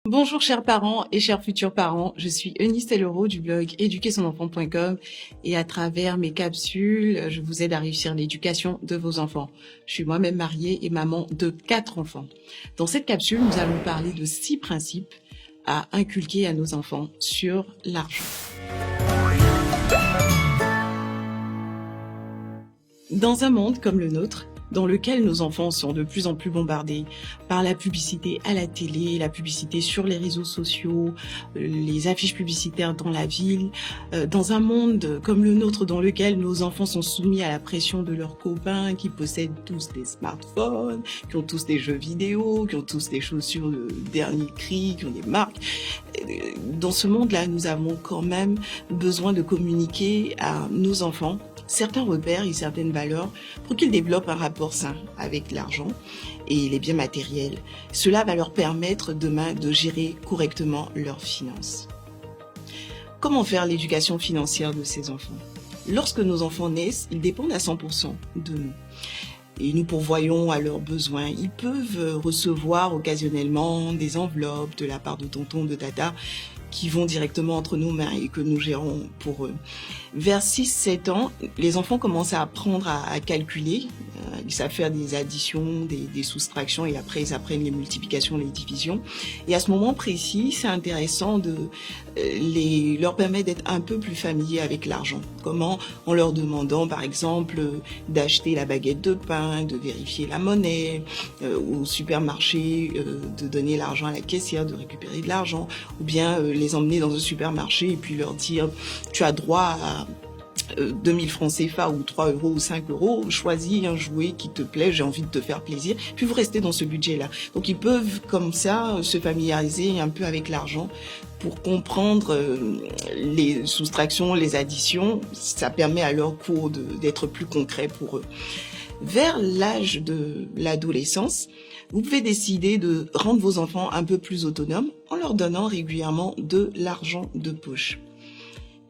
Bonjour chers parents et chers futurs parents, je suis Eunice Tellereau du blog éduquersonenfant.com et à travers mes capsules, je vous aide à réussir l'éducation de vos enfants. Je suis moi-même mariée et maman de 4 enfants. Dans cette capsule, nous allons parler de 6 principes à inculquer à nos enfants sur l'argent. Dans un monde comme le nôtre, dans lequel nos enfants sont de plus en plus bombardés par la publicité à la télé, la publicité sur les réseaux sociaux, les affiches publicitaires dans la ville, dans un monde comme le nôtre dans lequel nos enfants sont soumis à la pression de leurs copains qui possèdent tous des smartphones, qui ont tous des jeux vidéo, qui ont tous des chaussures de dernier cri, qui ont des marques. Dans ce monde-là, nous avons quand même besoin de communiquer à nos enfants certains repères et certaines valeurs pour qu'ils développent un rapport sain avec l'argent et les biens matériels. Cela va leur permettre demain de gérer correctement leurs finances. Comment faire l'éducation financière de ces enfants ? Lorsque nos enfants naissent, ils dépendent à 100% de nous. Et nous pourvoyons à leurs besoins. Ils peuvent recevoir occasionnellement des enveloppes de la part de tonton, de tata, qui vont directement entre nos mains et que nous gérons pour eux. Vers 6-7 ans, les enfants commencent à apprendre à calculer. Ils savent faire des additions, des soustractions et après ils apprennent les multiplications, les divisions. Et à ce moment précis, c'est intéressant de leur permettre d'être un peu plus familiers avec l'argent. Comment ? En leur demandant par exemple d'acheter la baguette de pain, de vérifier la monnaie, au supermarché, de donner l'argent à la caissière, de récupérer de l'argent, ou bien les emmener dans un supermarché et puis leur dire tu as droit à 2000 francs CFA ou 3 euros ou 5 euros, choisis un jouet qui te plaît, j'ai envie de te faire plaisir, puis vous restez dans ce budget-là. Donc ils peuvent comme ça se familiariser un peu avec l'argent pour comprendre les soustractions, les additions. Ça permet à leur cours d'être plus concret pour eux. Vers l'âge de l'adolescence, vous pouvez décider de rendre vos enfants un peu plus autonomes en leur donnant régulièrement de l'argent de poche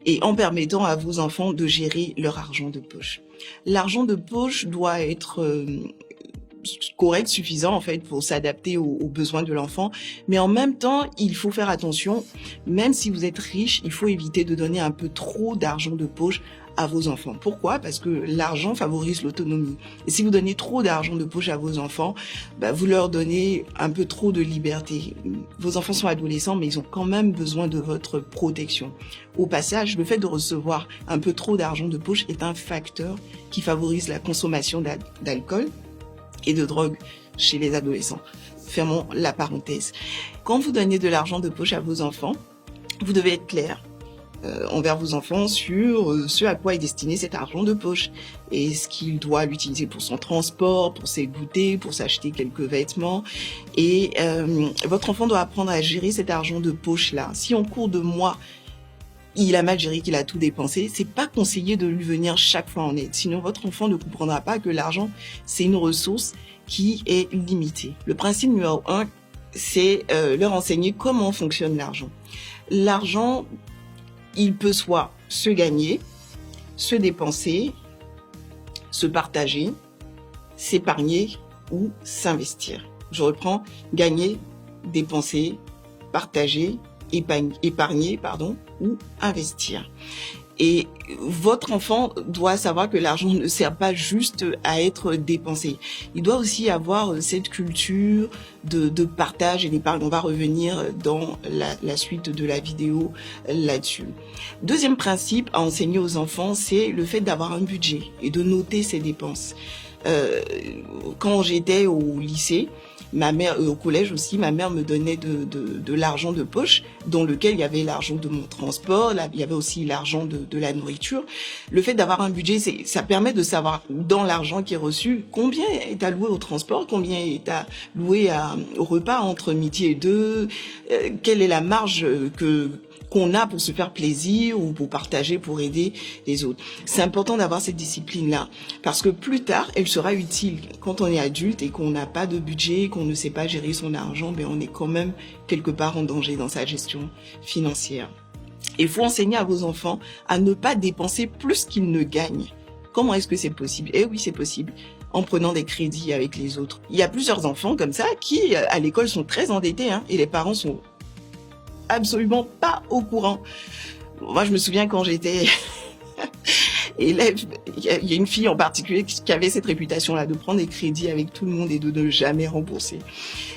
et en permettant à vos enfants de gérer leur argent de poche. L'argent de poche doit être correct, suffisant en fait pour s'adapter aux besoins de l'enfant, mais en même temps, il faut faire attention, même si vous êtes riche, il faut éviter de donner un peu trop d'argent de poche à vos enfants. Pourquoi ? Parce que l'argent favorise l'autonomie. Et si vous donnez trop d'argent de poche à vos enfants, vous leur donnez un peu trop de liberté. Vos enfants sont adolescents, mais ils ont quand même besoin de votre protection. Au passage, le fait de recevoir un peu trop d'argent de poche est un facteur qui favorise la consommation d'alcool et de drogue chez les adolescents. Fermons la parenthèse. Quand vous donnez de l'argent de poche à vos enfants, vous devez être clair envers vos enfants sur ce à quoi est destiné cet argent de poche. Est-ce qu'il doit l'utiliser pour son transport, pour ses goûters, pour s'acheter quelques vêtements ? Et votre enfant doit apprendre à gérer cet argent de poche-là. Si en cours de mois, il a mal géré, qu'il a tout dépensé, c'est pas conseillé de lui venir chaque fois en aide. Sinon, votre enfant ne comprendra pas que l'argent, c'est une ressource qui est limitée. Le principe numéro 1, c'est leur enseigner comment fonctionne l'argent. L'argent, il peut soit se gagner, se dépenser, se partager, s'épargner ou s'investir. Je reprends, gagner, dépenser, partager, épargner, ou investir. Et votre enfant doit savoir que l'argent ne sert pas juste à être dépensé. Il doit aussi avoir cette culture de partage et d'épargne. On va revenir dans la suite de la vidéo là-dessus. Deuxième principe à enseigner aux enfants, c'est le fait d'avoir un budget et de noter ses dépenses. Quand j'étais au lycée, ma mère, au collège aussi, ma mère me donnait de l'argent de poche, dans lequel il y avait l'argent de mon transport, là, il y avait aussi l'argent de la nourriture. Le fait d'avoir un budget, ça permet de savoir dans l'argent qui est reçu, combien est alloué au transport, combien est alloué au repas entre midi et 2, quelle est la marge qu'on a pour se faire plaisir ou pour partager, pour aider les autres. C'est important d'avoir cette discipline-là parce que plus tard, elle sera utile. Quand on est adulte et qu'on n'a pas de budget, qu'on ne sait pas gérer son argent, on est quand même quelque part en danger dans sa gestion financière. Il faut enseigner à vos enfants à ne pas dépenser plus qu'ils ne gagnent. Comment est-ce que c'est possible ? Eh oui, c'est possible. En prenant des crédits avec les autres. Il y a plusieurs enfants comme ça qui, à l'école, sont très endettés et les parents sont absolument pas au courant. Moi, je me souviens quand j'étais élève, il y a une fille en particulier qui avait cette réputation-là de prendre des crédits avec tout le monde et de ne jamais rembourser.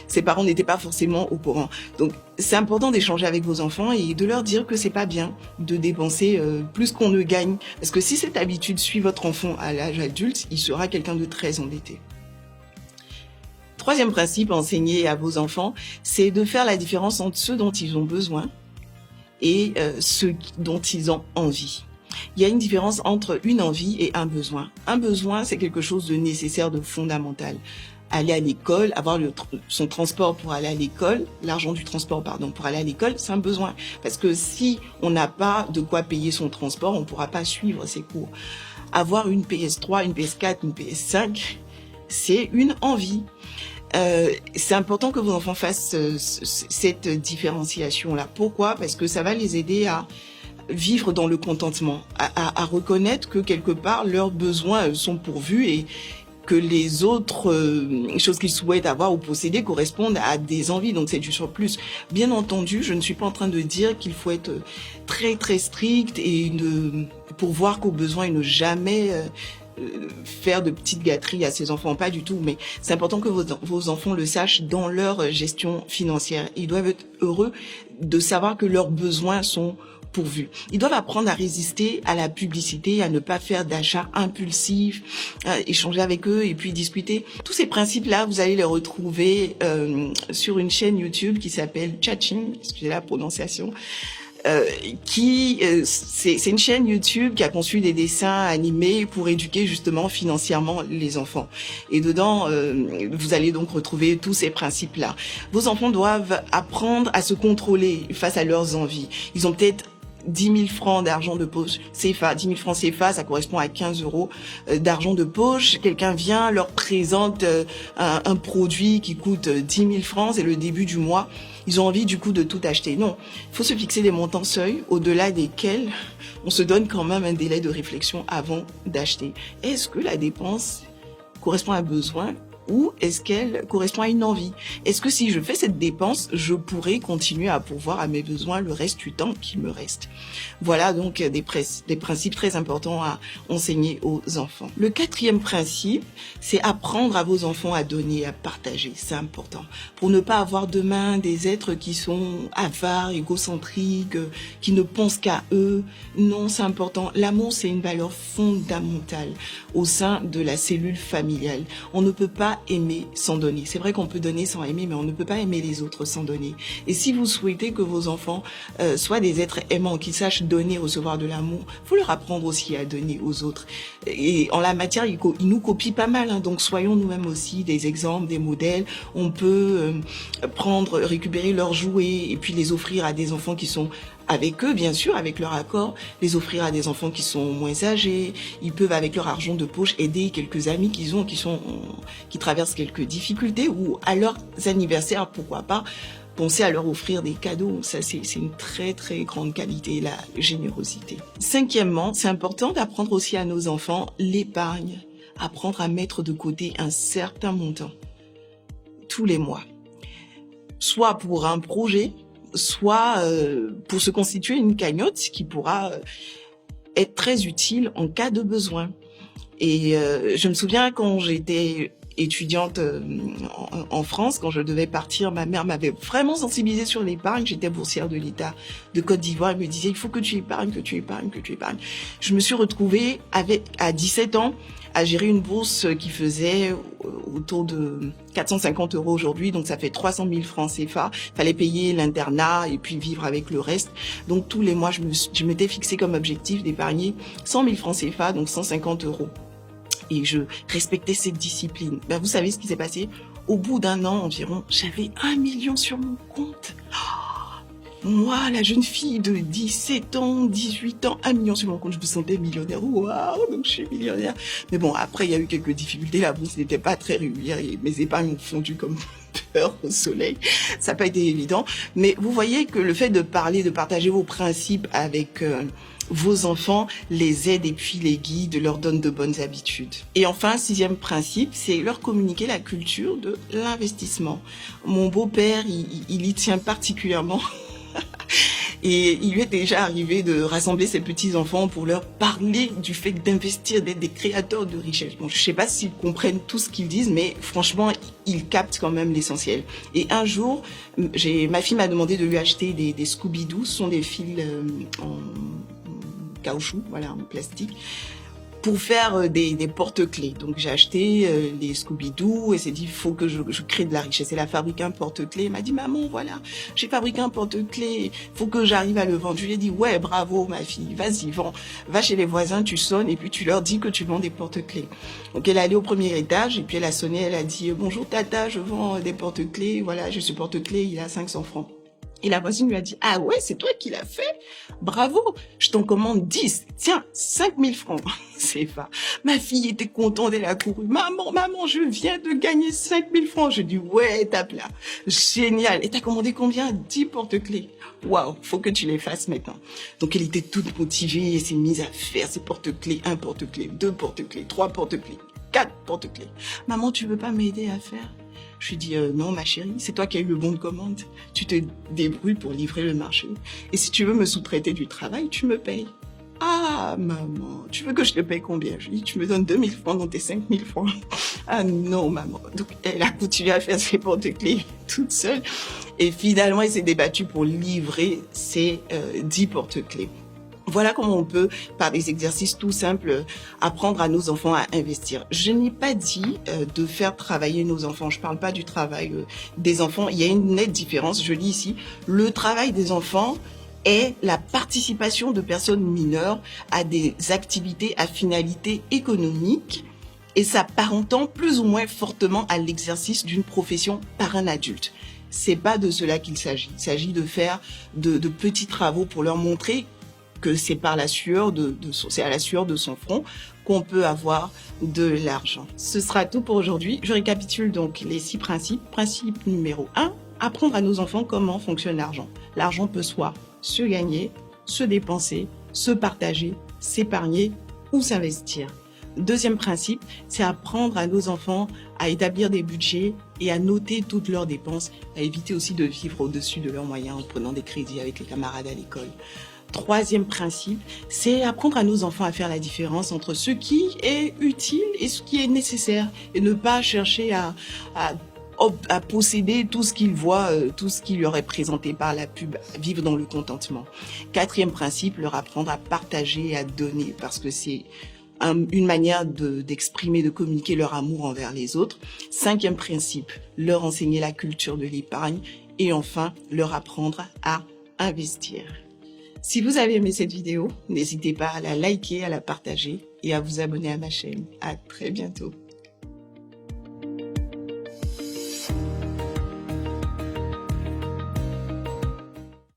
Ses parents n'étaient pas forcément au courant. Donc, c'est important d'échanger avec vos enfants et de leur dire que c'est pas bien de dépenser plus qu'on ne gagne. Parce que si cette habitude suit votre enfant à l'âge adulte, il sera quelqu'un de très endetté. Troisième principe à enseigner à vos enfants, c'est de faire la différence entre ceux dont ils ont besoin et ceux dont ils ont envie. Il y a une différence entre une envie et un besoin. Un besoin, c'est quelque chose de nécessaire, de fondamental. Aller à l'école, avoir son transport pour aller à l'école, l'argent du transport, pour aller à l'école, c'est un besoin. Parce que si on n'a pas de quoi payer son transport, on ne pourra pas suivre ses cours. Avoir une PS3, une PS4, une PS5, c'est une envie. C'est important que vos enfants fassent cette différenciation-là. Pourquoi ? Parce que ça va les aider à vivre dans le contentement, à reconnaître que quelque part leurs besoins sont pourvus et que les autres choses qu'ils souhaitent avoir ou posséder correspondent à des envies, donc c'est du surplus. Bien entendu, je ne suis pas en train de dire qu'il faut être très très strict et pour voir qu'au besoin et ne jamais faire de petites gâteries à ses enfants, pas du tout, mais c'est important que vos enfants le sachent dans leur gestion financière. Ils doivent être heureux de savoir que leurs besoins sont pourvus. Ils doivent apprendre à résister à la publicité, à ne pas faire d'achats impulsifs, échanger avec eux et puis discuter. Tous ces principes-là, vous allez les retrouver sur une chaîne YouTube qui s'appelle Tchatching, excusez la prononciation. C'est une chaîne YouTube qui a conçu des dessins animés pour éduquer justement financièrement les enfants. Et dedans, vous allez donc retrouver tous ces principes-là. Vos enfants doivent apprendre à se contrôler face à leurs envies. Ils ont peut-être 10 000 francs d'argent de poche CFA. 10 000 francs CFA, ça correspond à 15 euros d'argent de poche. Quelqu'un vient, leur présente un produit qui coûte 10 000 francs, c'est le début du mois. Ils ont envie du coup de tout acheter. Non, il faut se fixer des montants seuils au-delà desquels on se donne quand même un délai de réflexion avant d'acheter. Est-ce que la dépense correspond à un besoin ou est-ce qu'elle correspond à une envie? Est-ce que si je fais cette dépense, je pourrais continuer à pourvoir à mes besoins le reste du temps qu'il me reste? Voilà donc des principes très importants à enseigner aux enfants. Le quatrième principe, c'est apprendre à vos enfants à donner, à partager. C'est important. Pour ne pas avoir demain des êtres qui sont avares, égocentriques, qui ne pensent qu'à eux. Non, c'est important. L'amour, c'est une valeur fondamentale au sein de la cellule familiale. On ne peut pas aimer sans donner. C'est vrai qu'on peut donner sans aimer, mais on ne peut pas aimer les autres sans donner. Et si vous souhaitez que vos enfants soient des êtres aimants, qui sachent donner, recevoir de l'amour, faut leur apprendre aussi à donner aux autres. Et en la matière, ils nous copient pas mal, hein, donc soyons nous-mêmes aussi des exemples, des modèles. On peut récupérer leurs jouets et puis les offrir à des enfants qui sont avec eux, bien sûr, avec leur accord, les offrir à des enfants qui sont moins âgés. Ils peuvent, avec leur argent de poche, aider quelques amis qui traversent quelques difficultés, ou à leurs anniversaires, pourquoi pas, penser à leur offrir des cadeaux. Ça, c'est une très, très grande qualité, la générosité. Cinquièmement, c'est important d'apprendre aussi à nos enfants l'épargne, apprendre à mettre de côté un certain montant tous les mois, soit pour un projet, soit pour se constituer une cagnotte qui pourra être très utile en cas de besoin. Et je me souviens quand j'étais étudiante en France, quand je devais partir, ma mère m'avait vraiment sensibilisée sur l'épargne. J'étais boursière de l'État de Côte d'Ivoire. Elle me disait, il faut que tu épargnes, que tu épargnes, que tu épargnes. Je me suis retrouvée à 17 ans à gérer une bourse qui faisait autour de 450 euros aujourd'hui, donc ça fait 300 000 francs CFA. Fallait payer l'internat et puis vivre avec le reste. Donc tous les mois, je m'étais fixé comme objectif d'épargner 100 000 francs CFA, donc 150 euros. Et je respectais cette discipline. Ben, vous savez ce qui s'est passé? Au bout d'un an environ, j'avais 1 million sur mon compte. Moi, la jeune fille de 17 ans, 18 ans, 1 million sur mon compte, je me sentais millionnaire. Waouh, donc je suis millionnaire. Mais bon, après, il y a eu quelques difficultés. La bourse n'était pas très régulière et mes épargnes ont fondu comme peur au soleil. Ça n'a pas été évident. Mais vous voyez que le fait de parler, de partager vos principes avec vos enfants les aide et puis les guide, leur donne de bonnes habitudes. Et enfin, 6e principe, c'est leur communiquer la culture de l'investissement. Mon beau-père, il y tient particulièrement. Et il lui est déjà arrivé de rassembler ses petits-enfants pour leur parler du fait d'investir, d'être des créateurs de richesse. Bon, je sais pas s'ils comprennent tout ce qu'ils disent, mais franchement, ils captent quand même l'essentiel. Et un jour, ma fille m'a demandé de lui acheter des Scooby-Doo. Ce sont des fils en caoutchouc, voilà, en plastique, pour faire des porte-clés. Donc j'ai acheté les Scooby-Doo et s'est dit, il faut que je crée de la richesse. Elle a fabriqué un porte-clés. Elle m'a dit, maman, voilà, j'ai fabriqué un porte-clés, faut que j'arrive à le vendre. Je lui ai dit, ouais, bravo ma fille, vas-y, vends. Va chez les voisins, tu sonnes et puis tu leur dis que tu vends des porte-clés. Donc elle est allée au premier étage et puis elle a sonné, elle a dit, bonjour tata, je vends des porte-clés, voilà, j'ai ce porte-clés, il a 500 francs. Et la voisine lui a dit, ah ouais, c'est toi qui l'as fait? Bravo, je t'en commande 10. Tiens, 5000 francs. C'est pas. Ma fille était contente, elle a couru. Maman, je viens de gagner 5000 francs. Je dis, ouais, tape là. Génial. Et t'as commandé combien? 10 porte-clés. Waouh, faut que tu les fasses maintenant. Donc elle était toute motivée et s'est mise à faire ses porte-clés. 1 porte-clés, 2 porte-clés, 3 porte-clés, 4 porte-clés. Maman, tu veux pas m'aider à faire? Je lui dis, non, ma chérie, c'est toi qui as eu le bon de commande. Tu te débrouilles pour livrer le marché. Et si tu veux me sous-traiter du travail, tu me payes. Ah, maman, tu veux que je te paye combien? Je lui dis, tu me donnes 2000 francs dans tes 5000 francs. Ah non, maman. Donc, elle a continué à faire ses porte-clés toute seule. Et finalement, elle s'est débattue pour livrer ses 10 porte-clés. Voilà comment on peut, par des exercices tout simples, apprendre à nos enfants à investir. Je n'ai pas dit de faire travailler nos enfants. Je parle pas du travail des enfants. Il y a une nette différence. Je lis ici, le travail des enfants est la participation de personnes mineures à des activités à finalité économique et s'apparentant plus ou moins fortement à l'exercice d'une profession par un adulte. C'est pas de cela qu'il s'agit. Il s'agit de faire de petits travaux pour leur montrer que c'est par la sueur c'est à la sueur de son front qu'on peut avoir de l'argent. Ce sera tout pour aujourd'hui. Je récapitule donc les 6 principes. Principe numéro 1, apprendre à nos enfants comment fonctionne l'argent. L'argent peut soit se gagner, se dépenser, se partager, s'épargner ou s'investir. Deuxième principe, c'est apprendre à nos enfants à établir des budgets et à noter toutes leurs dépenses, à éviter aussi de vivre au-dessus de leurs moyens en prenant des crédits avec les camarades à l'école. Troisième principe, c'est apprendre à nos enfants à faire la différence entre ce qui est utile et ce qui est nécessaire et ne pas chercher à posséder tout ce qu'ils voient, tout ce qui leur est présenté par la pub, vivre dans le contentement. Quatrième principe, leur apprendre à partager et à donner parce que c'est une manière d'exprimer, de communiquer leur amour envers les autres. Cinquième principe, leur enseigner la culture de l'épargne et enfin, leur apprendre à investir. Si vous avez aimé cette vidéo, n'hésitez pas à la liker, à la partager et à vous abonner à ma chaîne. À très bientôt.